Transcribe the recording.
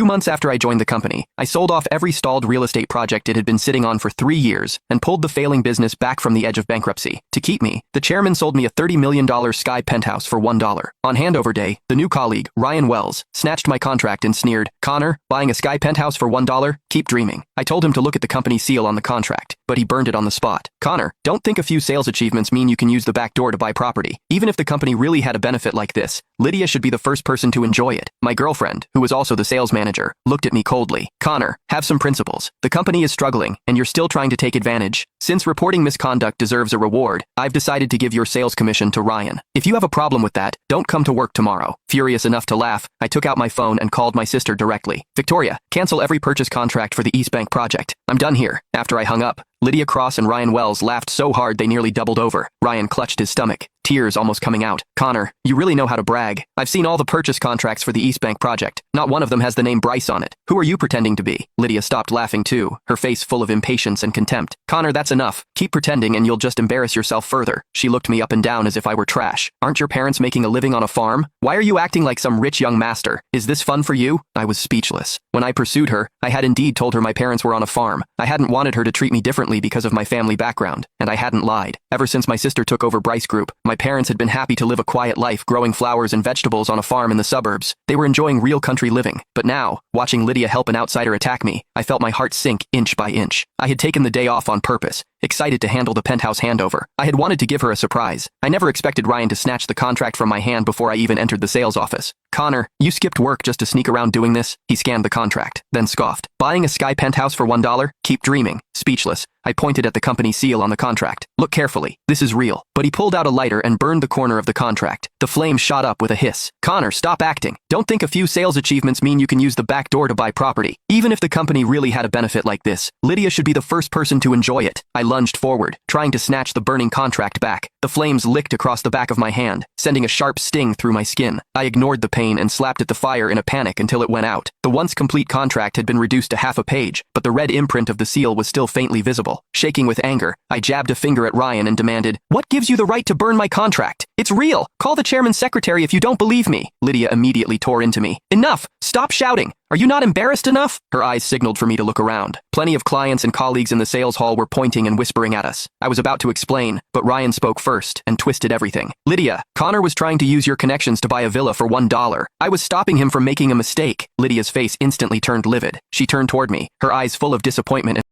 2 months after I joined the company, I sold off every stalled real estate project it had been sitting on for 3 years and pulled the failing business back from the edge of bankruptcy. To keep me, the chairman sold me a $30 million Sky penthouse for $1. On handover day, the new colleague, Ryan Wells, snatched my contract and sneered, "Connor, buying a Sky penthouse for $1? Keep dreaming." I told him to look at the company seal on the contract, but he burned it on the spot. "Connor, don't think a few sales achievements mean you can use the back door to buy property. Even if the company really had a benefit like this, Lydia should be the first person to enjoy it." My girlfriend, who was also the sales manager, looked at me coldly. "Connor, have some principles. The company is struggling, and you're still trying to take advantage. Since reporting misconduct deserves a reward, I've decided to give your sales commission to Ryan. If you have a problem with that, don't come to work tomorrow." Furious enough to laugh, I took out my phone and called my sister directly. "Victoria, cancel every purchase contract for the East Bank project. I'm done here." After I hung up, Lydia Cross and Ryan Wells laughed so hard they nearly doubled over. Ryan clutched his stomach, tears almost coming out. "Connor, you really know how to brag. I've seen all the purchase contracts for the East Bank project. Not one of them has the name Bryce on it. Who are you pretending to be?" Lydia stopped laughing too, her face full of impatience and contempt. "Connor, that's enough. Keep pretending and you'll just embarrass yourself further." She looked me up and down as if I were trash. "Aren't your parents making a living on a farm? Why are you acting like some rich young master? Is this fun for you?" I was speechless. When I pursued her, I had indeed told her my parents were on a farm. I hadn't wanted her to treat me differently because of my family background, and I hadn't lied. Ever since my sister took over Bryce Group, my parents had been happy to live a quiet life growing flowers and vegetables on a farm in the suburbs. They were enjoying real country living. But now, watching Lydia help an outsider attack me, I felt my heart sink inch by inch. I had taken the day off on purpose, excited to handle the penthouse handover. I had wanted to give her a surprise. I never expected Ryan to snatch the contract from my hand before I even entered the sales office. "Connor, you skipped work just to sneak around doing this?" He scanned the contract, then scoffed. "Buying a Sky penthouse for $1? Keep dreaming." Speechless, I pointed at the company seal on the contract. "Look carefully. This is real." But he pulled out a lighter and burned the corner of the contract. The flame shot up with a hiss. "Connor, stop acting. Don't think a few sales achievements mean you can use the back door to buy property. Even if the company really had a benefit like this, Lydia should be the first person to enjoy it." I lunged forward, trying to snatch the burning contract back. The flames licked across the back of my hand, sending a sharp sting through my skin. I ignored the pain and slapped at the fire in a panic until it went out. The once complete contract had been reduced to half a page, but the red imprint of the seal was still faintly visible. Shaking with anger, I jabbed a finger at Ryan and demanded, "What gives you the right to burn my contract? It's real. Call the chairman's secretary if you don't believe me." Lydia immediately tore into me. "Enough! Stop shouting! Are you not embarrassed enough?" Her eyes signaled for me to look around. Plenty of clients and colleagues in the sales hall were pointing and whispering at us. I was about to explain, but Ryan spoke first and twisted everything. "Lydia, Connor was trying to use your connections to buy a villa for $1. I was stopping him from making a mistake." Lydia's face instantly turned livid. She turned toward me, her eyes full of disappointment and